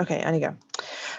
Okay, on y go.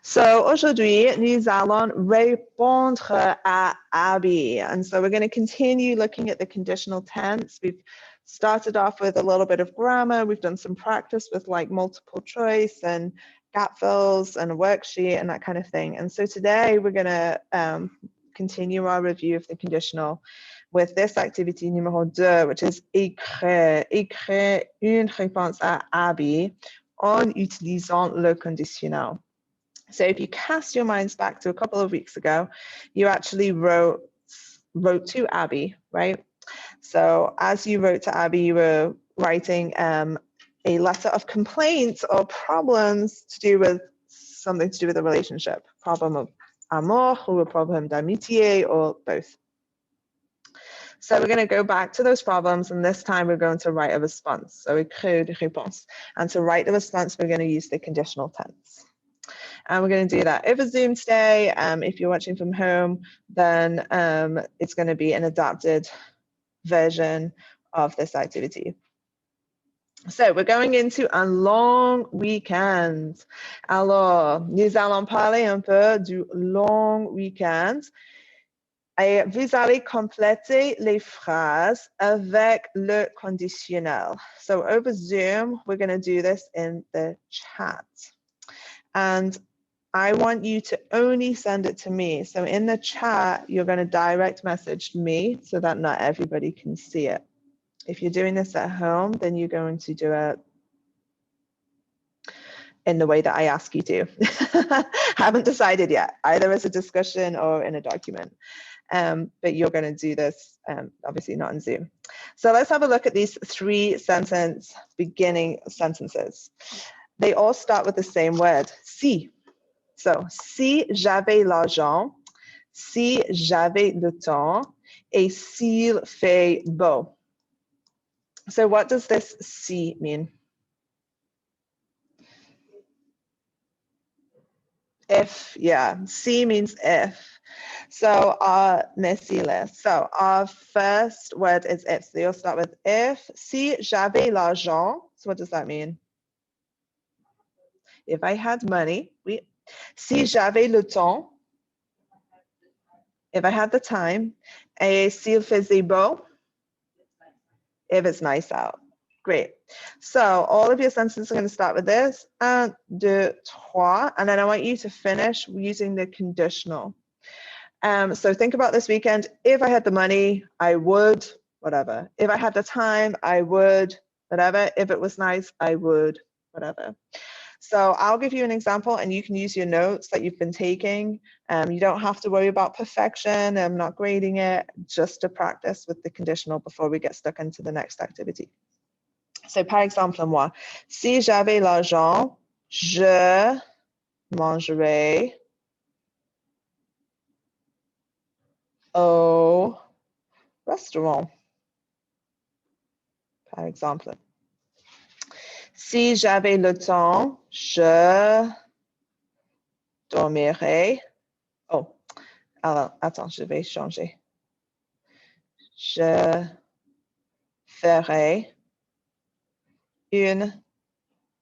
So aujourd'hui, nous allons répondre à Abby. And so we're going to continue looking at the conditional tense. We've started off with a little bit of grammar. We've done some practice with like multiple choice and gap fills and a worksheet and that kind of thing. And so today we're going to continue our review of the conditional with this activity numéro 2, which is écrire une réponse à Abby en utilisant le conditionnel. So if you cast your minds back to a couple of weeks ago, you actually wrote to Abby, right? So as you wrote to Abby, you were writing a letter of complaints or problems to do with something to do with a relationship, problem of amour or a problem d'amitié or both. So we're going to go back to those problems, and this time we're going to write a response. So écrire une réponse. And to write the response, we're going to use the conditional tense. And we're going to do that over Zoom today. If you're watching from home, then it's going to be an adapted version of this activity. So we're going into a long weekend. Alors, nous allons parler un peu du long weekend. Et vous allez compléter les phrases avec le conditionnel. So over Zoom, we're going to do this in the chat. And I want you to only send it to me. So in the chat, you're going to direct message me so that not everybody can see it. If you're doing this at home, then you're going to do it in the way that I ask you to. Haven't decided yet, either as a discussion or in a document. But you're going to do this, obviously not in Zoom. So let's have a look at these 3 beginning sentences. They all start with the same word, si. So, si j'avais l'argent, si j'avais le temps, et s'il fait beau. So what does this si mean? If, yeah, si means if. So so our first word is if. So you'll start with if. Si j'avais l'argent. So what does that mean? If I had money. Oui. Si j'avais le temps. If I had the time. Et s'il faisait beau. If it's nice out. Great. So all of your sentences are going to start with this. 1, 2, 3. And then I want you to finish using the conditional. So think about this weekend. If I had the money, I would, whatever. If I had the time, I would, whatever. If it was nice, I would, whatever. So I'll give you an example and you can use your notes that you've been taking. You don't have to worry about perfection. I'm not grading it, just to practice with the conditional before we get stuck into the next activity. So par exemple, moi, si j'avais l'argent, je mangerais au restaurant, par exemple. Si j'avais le temps, je dormirais. Oh, alors, attends, je vais changer. Je ferai une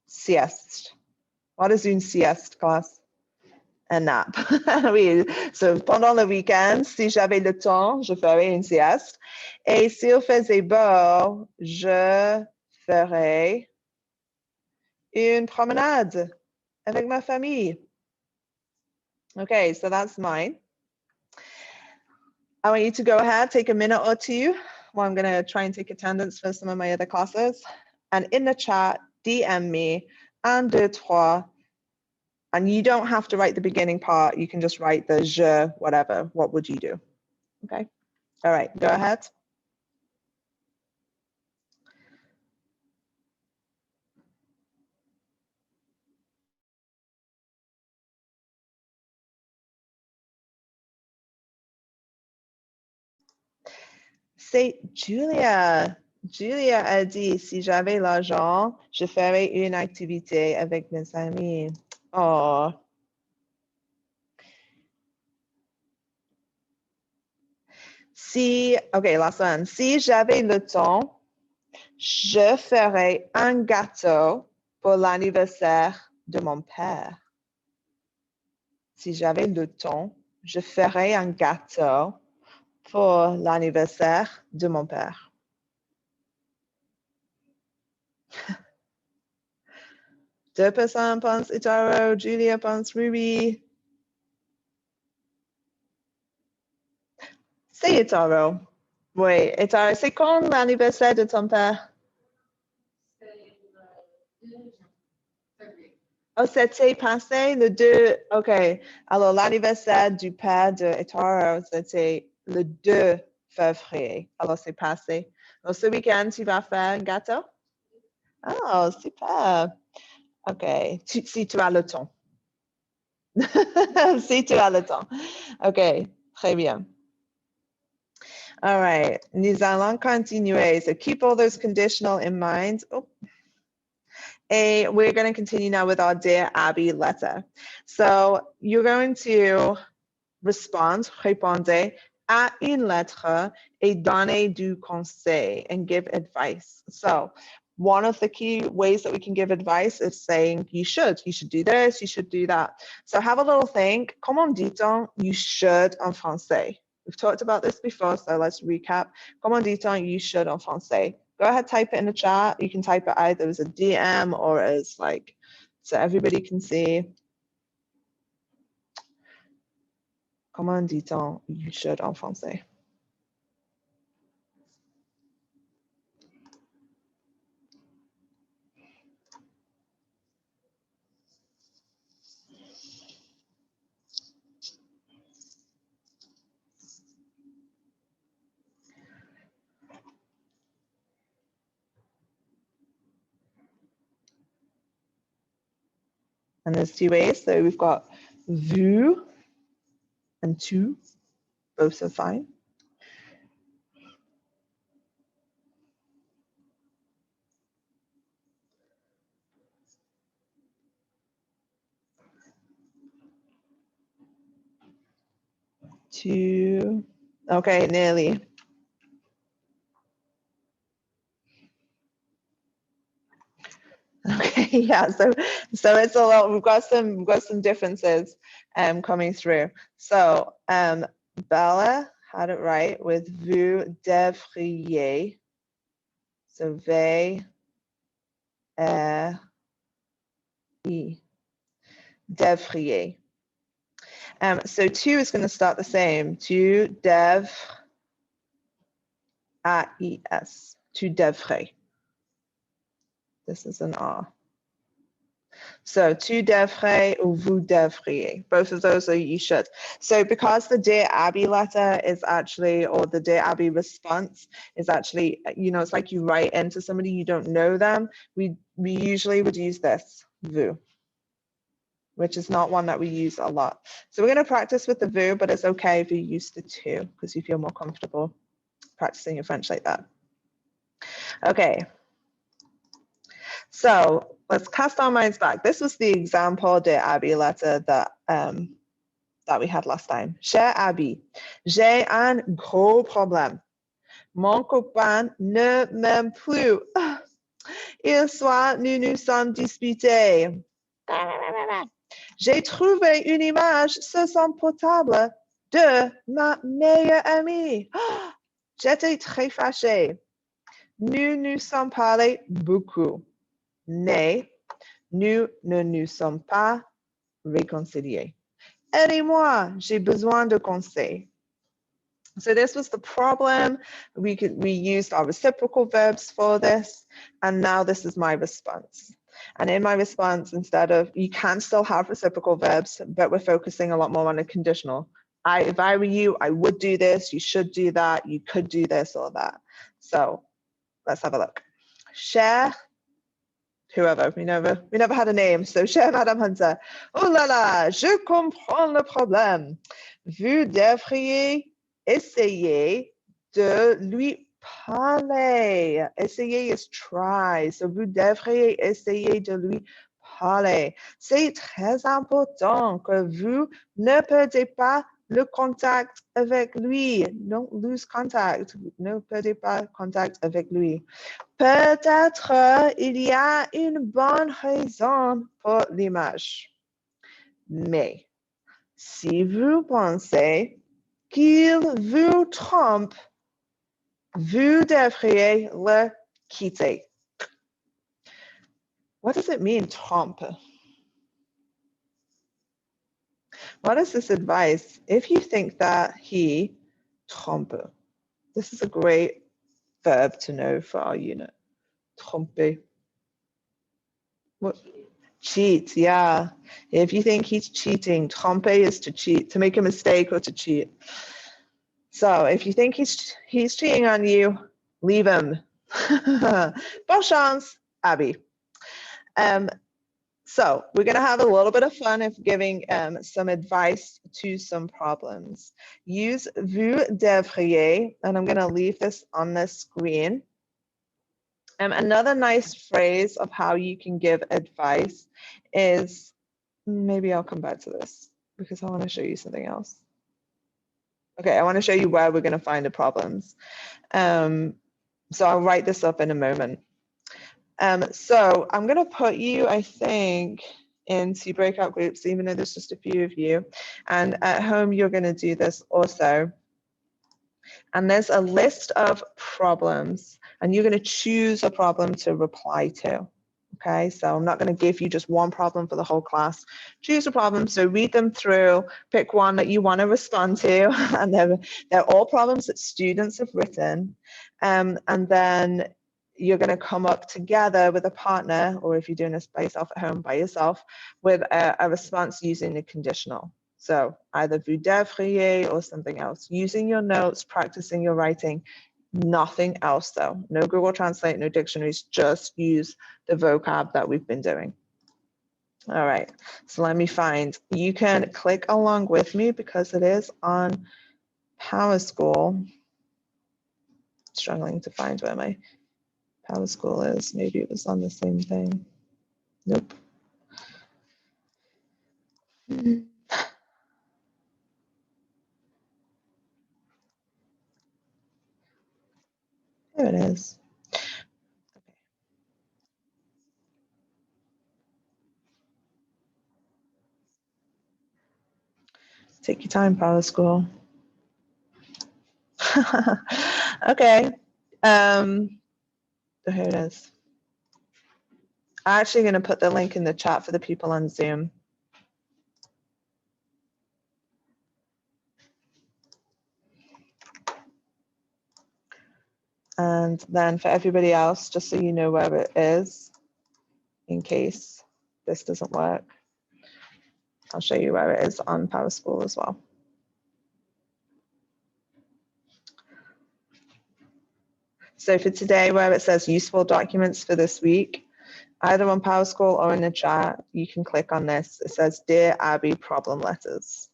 sieste. What is une sieste, class? A nap. Oui, so pendant le week-end, si j'avais le temps, je ferais une sieste. Et s'il faisait beau, je ferais une promenade avec ma famille. Okay, so that's mine. I want you to go ahead, take a minute or two while I'm going to try and take attendance for some of my other classes. And in the chat, DM me, 1, 2, 3. And you don't have to write the beginning part. You can just write the je, whatever. What would you do? Okay. All right, go ahead. C'est Julia. Julia a dit, si j'avais l'argent, je ferais une activité avec mes amis. Oh. Si, okay, last one. Si j'avais le temps, je ferais un gâteau pour l'anniversaire de mon père. Si j'avais le temps, je ferais un gâteau pour l'anniversaire de mon père. Deux personnes pensent Itaro, Julia pense Ruby. C'est Itaro. Oui, Itaro, c'est quand l'anniversaire de ton père? Oh, c'était passé le 2. OK. Alors, l'anniversaire du père de Itaro, c'était le 2 février. Alors, c'est passé. Alors, ce week-end, tu vas faire un gâteau? Oh, super. OK. Si tu as le temps. Si tu as le temps. OK. Très bien. All right. Nous allons continuer. So keep all those conditional in mind. Oh. And we're going to continue now with our Dear Abby letter. So you're going to respond, répondez à une lettre et donner du conseil and give advice. So one of the key ways that we can give advice is saying you should do this, you should do that. So have a little think. Comment dit-on you should en français? We've talked about this before, so let's recap. Comment dit-on you should en français? Go ahead, type it in the chat. You can type it either as a DM or as like, so everybody can see. Comment dit-on you should en français? And there's two ways. So we've got vu and tu, both are fine. Tu, okay, nearly. Okay, yeah, so it's a lot. We've got some differences coming through. So Bella had it right with vous devriez. So ve I devriez. So tu is going to start the same. Tu dev AIS. Tu devrais. This is an R. So tu devrais or vous devriez. Both of those are you should. So because the Dear Abby letter is actually, or the Dear Abby response is actually, you know, it's like you write into somebody, you don't know them. We usually would use this, vous, which is not one that we use a lot. So we're going to practice with the vous, but it's okay if you use the tu because you feel more comfortable practicing your French like that. Okay. So let's cast our minds back. This was the example Dear Abby letter that we had last time. Cher Abby, j'ai un gros problème. Mon copain ne m'aime plus. Hier soir, nous nous sommes disputés. J'ai trouvé une image sur son portable de ma meilleure amie. J'étais très fâchée. Nous nous sommes parlé beaucoup. Mais nous ne nous sommes pas réconciliés. Aidez-moi, j'ai besoin de conseils. So this was the problem. We used our reciprocal verbs for this, and now this is my response. And in my response, instead of, you can still have reciprocal verbs, but we're focusing a lot more on a conditional. If I were you, I would do this, you should do that, you could do this or that. So let's have a look. Cher whoever, we never had a name. So, chère Madame Hunter, oh là là, je comprends le problème. Vous devriez essayer de lui parler. Essayer is try. So, vous devriez essayer de lui parler. C'est très important que vous ne perdez pas le contact avec lui. Don't lose contact. Ne perdez pas contact avec lui. Peut-être il y a une bonne raison pour l'image. Mais si vous pensez qu'il vous trompe, vous devriez le quitter. What does it mean, trompe? What is this advice? If you think that he trompe, this is a great verb to know for our unit. Tromper. What? Cheat, yeah. If you think he's cheating, tromper is to cheat, to make a mistake or to cheat. So if you think he's cheating on you, leave him. Bonne chance, Abby. So we're going to have a little bit of fun of giving some advice to some problems. Use vous devriez, and I'm going to leave this on the screen. Another nice phrase of how you can give advice is, maybe I'll come back to this because I want to show you something else. Okay, I want to show you where we're going to find the problems. So I'll write this up in a moment. So I'm going to put you, I think, into breakout groups, even though there's just a few of you. And at home, you're going to do this also. And there's a list of problems, and you're going to choose a problem to reply to. Okay, so I'm not going to give you just one problem for the whole class. Choose a problem, so read them through, pick one that you want to respond to, and they're all problems that students have written. And then you're going to come up together with a partner, or if you're doing this by yourself at home, by yourself, with a response using the conditional. So either vous devriez or something else. Using your notes, practicing your writing. Nothing else though. No Google Translate, no dictionaries, just use the vocab that we've been doing. All right, so let me find. You can click along with me because it is on PowerSchool. Struggling to find where my PowerSchool is. Maybe it was on the same thing. Nope. There it is. Take your time, PowerSchool. Okay. So here it is. I'm actually going to put the link in the chat for the people on Zoom. And then for everybody else, just so you know where it is, in case this doesn't work, I'll show you where it is on PowerSchool as well. So for today, where it says useful documents for this week, either on PowerSchool or in the chat, you can click on this. It says Dear Abby problem letters.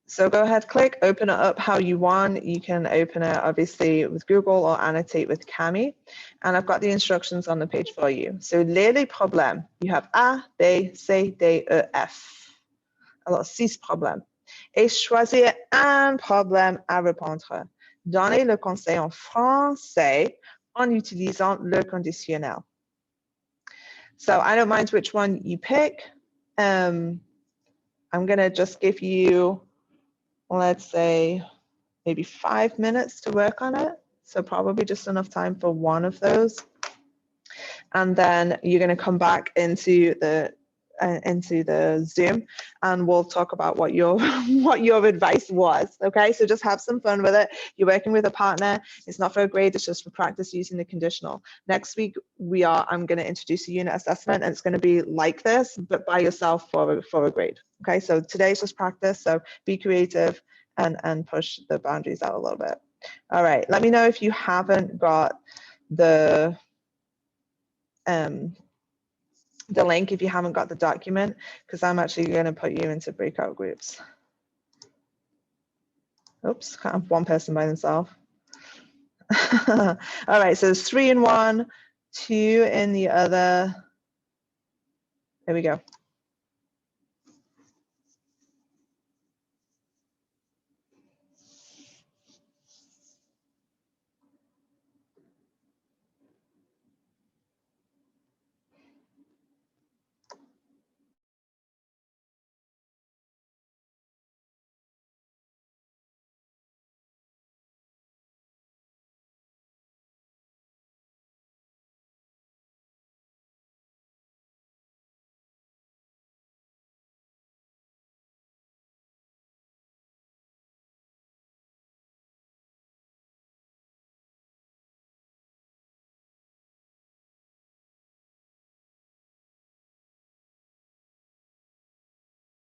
So go ahead, click, open it up how you want. You can open it obviously with Google or annotate with Cami. And I've got the instructions on the page for you. So les problèmes. You have A, B, C, D, E, F. Alors, 6 problèmes. Et choisir un problème à répondre. Donnez le conseil en français en utilisant le conditionnel. So I don't mind which one you pick. I'm going to just give you, let's say, maybe 5 minutes to work on it. So probably just enough time for one of those. And then you're going to come back into the Zoom, and we'll talk about what your advice was. Okay, so just have some fun with it. You're working with a partner. It's not for a grade. It's just for practice using the conditional. Next week I'm going to introduce a unit assessment, and it's going to be like this, but by yourself for a grade. Okay, so today's just practice. So be creative and push the boundaries out a little bit. All right, let me know if you haven't got the link, if you haven't got the document, because I'm actually going to put you into breakout groups. Oops, can't have one person by themselves. All right, so there's 3 in one, 2 in the other. There we go.